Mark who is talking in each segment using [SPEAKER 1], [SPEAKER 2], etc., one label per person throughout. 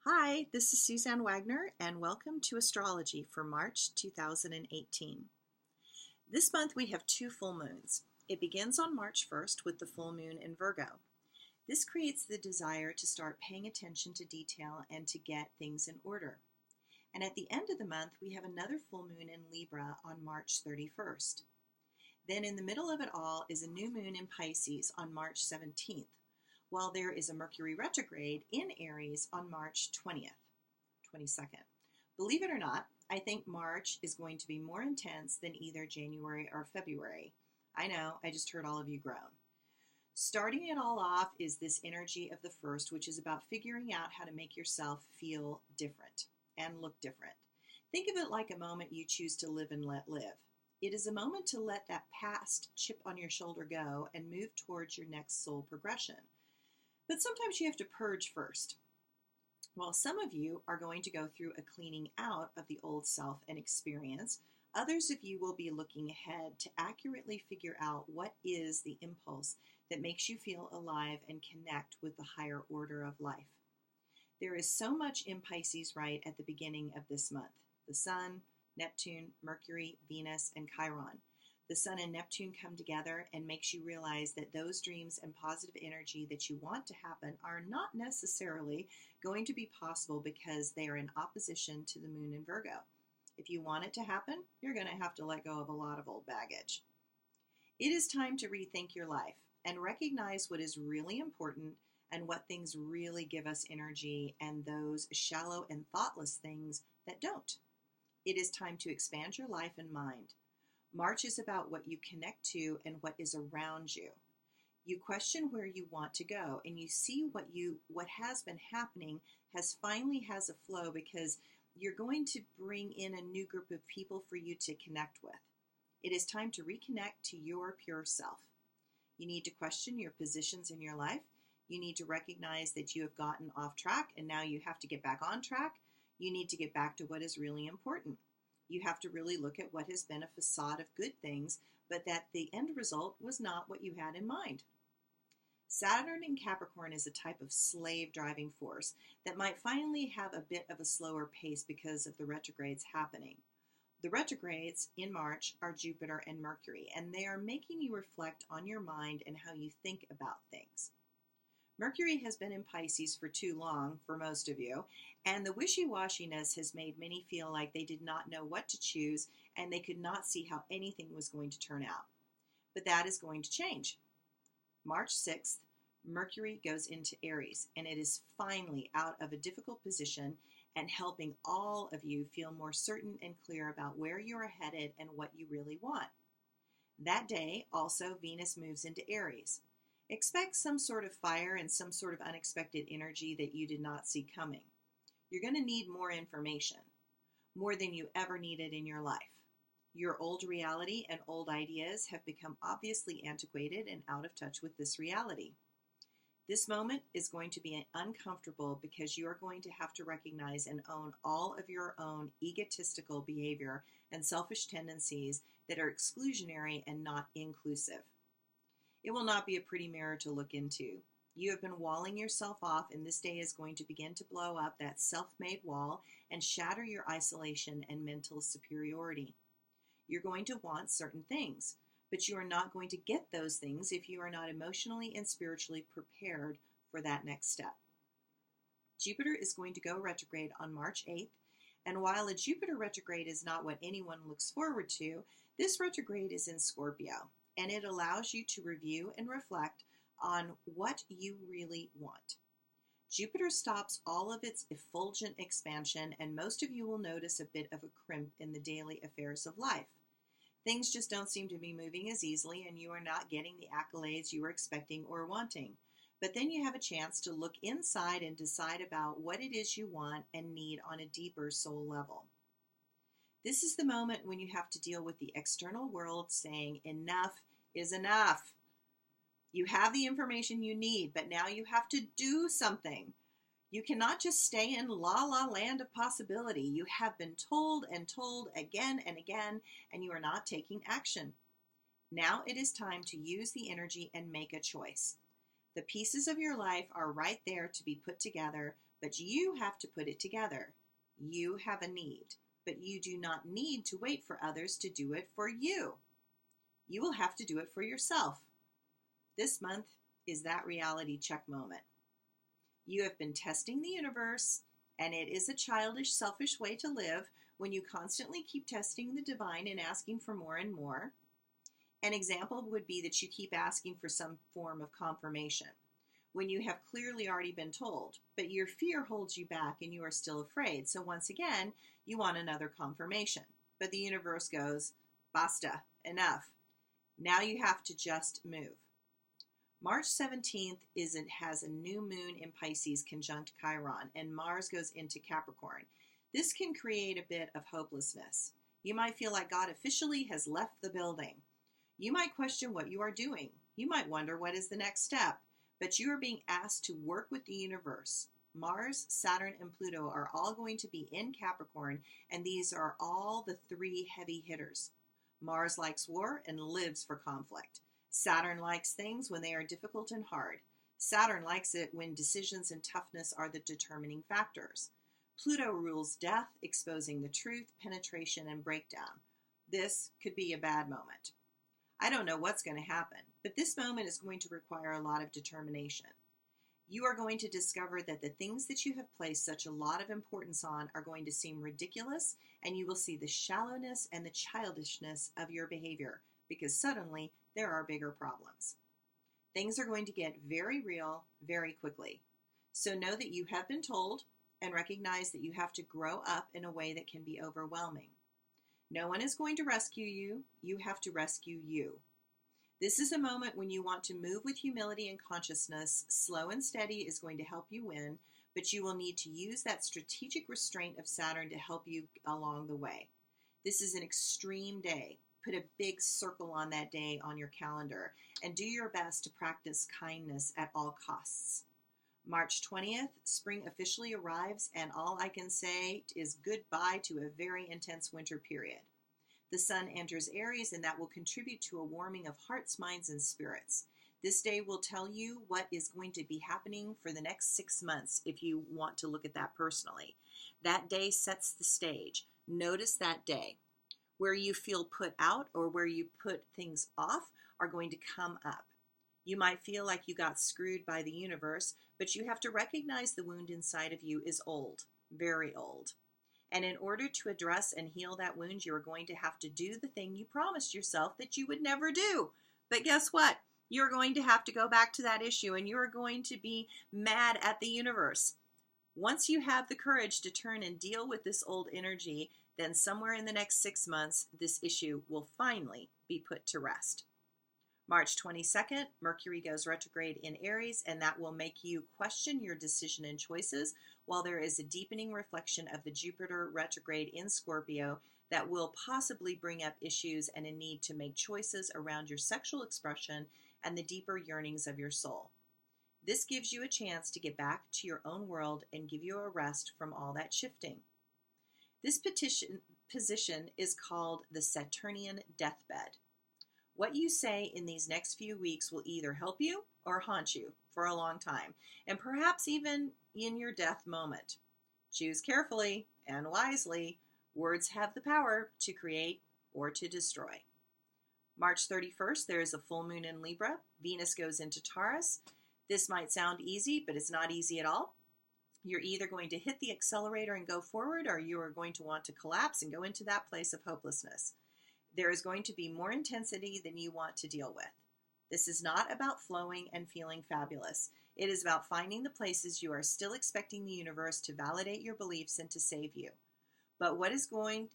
[SPEAKER 1] Hi, this is Suzanne Wagner, and welcome to Astrology for March 2018. This month we have two full moons. It begins on March 1st with the full moon in Virgo. This creates the desire to start paying attention to detail and to get things in order. And at the end of the month, we have another full moon in Libra on March 31st. Then in the middle of it all is a new moon in Pisces on March 17th. While there is a Mercury retrograde in Aries on March 22nd. Believe it or not, I think March is going to be more intense than either January or February. I know, I just heard all of you groan. Starting it all off is this energy of the first, which is about figuring out how to make yourself feel different and look different. Think of it like a moment you choose to live and let live. It is a moment to let that past chip on your shoulder go and move towards your next soul progression. But sometimes you have to purge first. While some of you are going to go through a cleaning out of the old self and experience, others of you will be looking ahead to accurately figure out what is the impulse that makes you feel alive and connect with the higher order of life. There is so much in Pisces right at the beginning of this month. The Sun, Neptune, Mercury, Venus, and Chiron. The Sun and Neptune come together and makes you realize that those dreams and positive energy that you want to happen are not necessarily going to be possible because they are in opposition to the moon in Virgo. If you want it to happen, you're going to have to let go of a lot of old baggage. It is time to rethink your life and recognize what is really important and what things really give us energy and those shallow and thoughtless things that don't. It is time to expand your life and mind. March is about what you connect to and what is around you. You question where you want to go, and you see what has been happening finally has a flow because you're going to bring in a new group of people for you to connect with. It is time to reconnect to your pure self. You need to question your positions in your life. You need to recognize that you have gotten off track and now you have to get back on track. You need to get back to what is really important. You have to really look at what has been a facade of good things, but that the end result was not what you had in mind. Saturn in Capricorn is a type of slave driving force that might finally have a bit of a slower pace because of the retrogrades happening. The retrogrades in March are Jupiter and Mercury, and they are making you reflect on your mind and how you think about things. Mercury has been in Pisces for too long for most of you, and the wishy-washiness has made many feel like they did not know what to choose and they could not see how anything was going to turn out. But that is going to change. March 6th, Mercury goes into Aries, and it is finally out of a difficult position and helping all of you feel more certain and clear about where you are headed and what you really want. That day, also, Venus moves into Aries. Expect some sort of fire and some sort of unexpected energy that you did not see coming. You're going to need more information, more than you ever needed in your life. Your old reality and old ideas have become obviously antiquated and out of touch with this reality. This moment is going to be uncomfortable because you are going to have to recognize and own all of your own egotistical behavior and selfish tendencies that are exclusionary and not inclusive. It will not be a pretty mirror to look into. You have been walling yourself off, and this day is going to begin to blow up that self-made wall and shatter your isolation and mental superiority. You're going to want certain things, but you are not going to get those things if you are not emotionally and spiritually prepared for that next step. Jupiter is going to go retrograde on March 8th, and while a Jupiter retrograde is not what anyone looks forward to, this retrograde is in Scorpio, and it allows you to review and reflect on what you really want. Jupiter stops all of its effulgent expansion, and most of you will notice a bit of a crimp in the daily affairs of life. Things just don't seem to be moving as easily, and you are not getting the accolades you were expecting or wanting. But then you have a chance to look inside and decide about what it is you want and need on a deeper soul level. This is the moment when you have to deal with the external world saying enough is enough. You have the information you need, but now you have to do something. You cannot just stay in la-la land of possibility. You have been told and told again and again, and you are not taking action. Now it is time to use the energy and make a choice. The pieces of your life are right there to be put together, but you have to put it together. You have a need, but you do not need to wait for others to do it for you. You will have to do it for yourself. This month is that reality check moment. You have been testing the universe, and it is a childish, selfish way to live when you constantly keep testing the divine and asking for more and more. An example would be that you keep asking for some form of confirmation when you have clearly already been told, but your fear holds you back and you are still afraid. So once again, you want another confirmation, but the universe goes, basta, enough. Now you have to just move. March 17th has a new moon in Pisces conjunct Chiron, and Mars goes into Capricorn. This can create a bit of hopelessness. You might feel like God officially has left the building. You might question what you are doing. You might wonder what is the next step, but you are being asked to work with the universe. Mars, Saturn, and Pluto are all going to be in Capricorn, and these are all the three heavy hitters. Mars likes war and lives for conflict. Saturn likes things when they are difficult and hard. Saturn likes it when decisions and toughness are the determining factors. Pluto rules death, exposing the truth, penetration, and breakdown. This could be a bad moment. I don't know what's going to happen, but this moment is going to require a lot of determination. You are going to discover that the things that you have placed such a lot of importance on are going to seem ridiculous, and you will see the shallowness and the childishness of your behavior, because suddenly there are bigger problems. Things are going to get very real very quickly. So know that you have been told, and recognize that you have to grow up in a way that can be overwhelming. No one is going to rescue you. You have to rescue you. This is a moment when you want to move with humility and consciousness. Slow and steady is going to help you win, but you will need to use that strategic restraint of Saturn to help you along the way. This is an extreme day. Put a big circle on that day on your calendar and do your best to practice kindness at all costs. March 20th, spring officially arrives, and all I can say is goodbye to a very intense winter period. The sun enters Aries, and that will contribute to a warming of hearts, minds, and spirits. This day will tell you what is going to be happening for the next 6 months if you want to look at that personally. That day sets the stage. Notice that day. Where you feel put out or where you put things off are going to come up. You might feel like you got screwed by the universe, but you have to recognize the wound inside of you is old, very old. And in order to address and heal that wound, you are going to have to do the thing you promised yourself that you would never do. But guess what? You're going to have to go back to that issue, and you're going to be mad at the universe. Once you have the courage to turn and deal with this old energy, then somewhere in the next 6 months, this issue will finally be put to rest. March 22nd, Mercury goes retrograde in Aries, and that will make you question your decision and choices, while there is a deepening reflection of the Jupiter retrograde in Scorpio that will possibly bring up issues and a need to make choices around your sexual expression and the deeper yearnings of your soul. This gives you a chance to get back to your own world and give you a rest from all that shifting. This position is called the Saturnian deathbed. What you say in these next few weeks will either help you or haunt you for a long time, and perhaps even in your death moment. Choose carefully and wisely. Words have the power to create or to destroy. March 31st, there is a full moon in Libra. Venus goes into Taurus. This might sound easy, but it's not easy at all. You're either going to hit the accelerator and go forward, or you are going to want to collapse and go into that place of hopelessness. There is going to be more intensity than you want to deal with. This is not about flowing and feeling fabulous. It is about finding the places you are still expecting the universe to validate your beliefs and to save you. But what it's going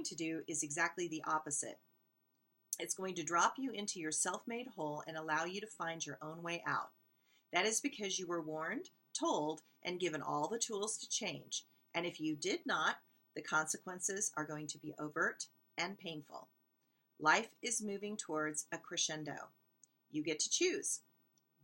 [SPEAKER 1] to do is exactly the opposite. It's going to drop you into your self-made hole and allow you to find your own way out. That is because you were warned, told, and given all the tools to change. And if you did not, the consequences are going to be overt and painful. Life is moving towards a crescendo. You get to choose.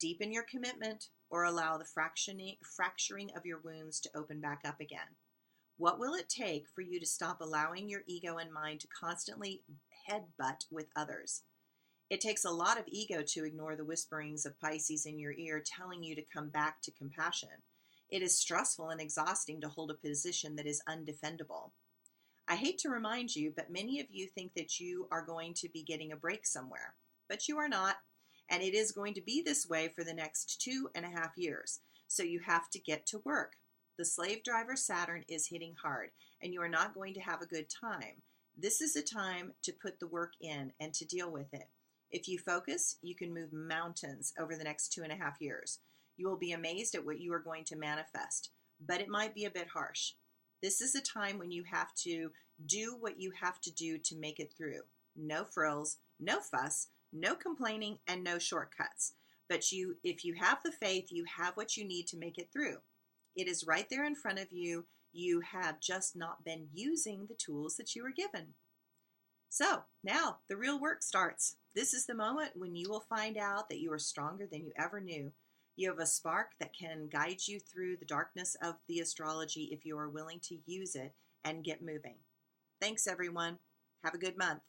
[SPEAKER 1] Deepen your commitment or allow the fracturing of your wounds to open back up again. What will it take for you to stop allowing your ego and mind to constantly headbutt with others? It takes a lot of ego to ignore the whisperings of Pisces in your ear telling you to come back to compassion. It is stressful and exhausting to hold a position that is undefendable. I hate to remind you, but many of you think that you are going to be getting a break somewhere, but you are not, and it is going to be this way for the next 2.5 years, so you have to get to work. The slave driver Saturn is hitting hard, and you are not going to have a good time. This is a time to put the work in and to deal with it. If you focus, you can move mountains over the next 2.5 years. You will be amazed at what you are going to manifest, but it might be a bit harsh. This is a time when you have to do what you have to do to make it through. No frills, no fuss, no complaining, and no shortcuts. But if you have the faith, you have what you need to make it through. It is right there in front of you. You have just not been using the tools that you were given. So now the real work starts. This is the moment when you will find out that you are stronger than you ever knew. You have a spark that can guide you through the darkness of the astrology if you are willing to use it and get moving. Thanks, everyone. Have a good month.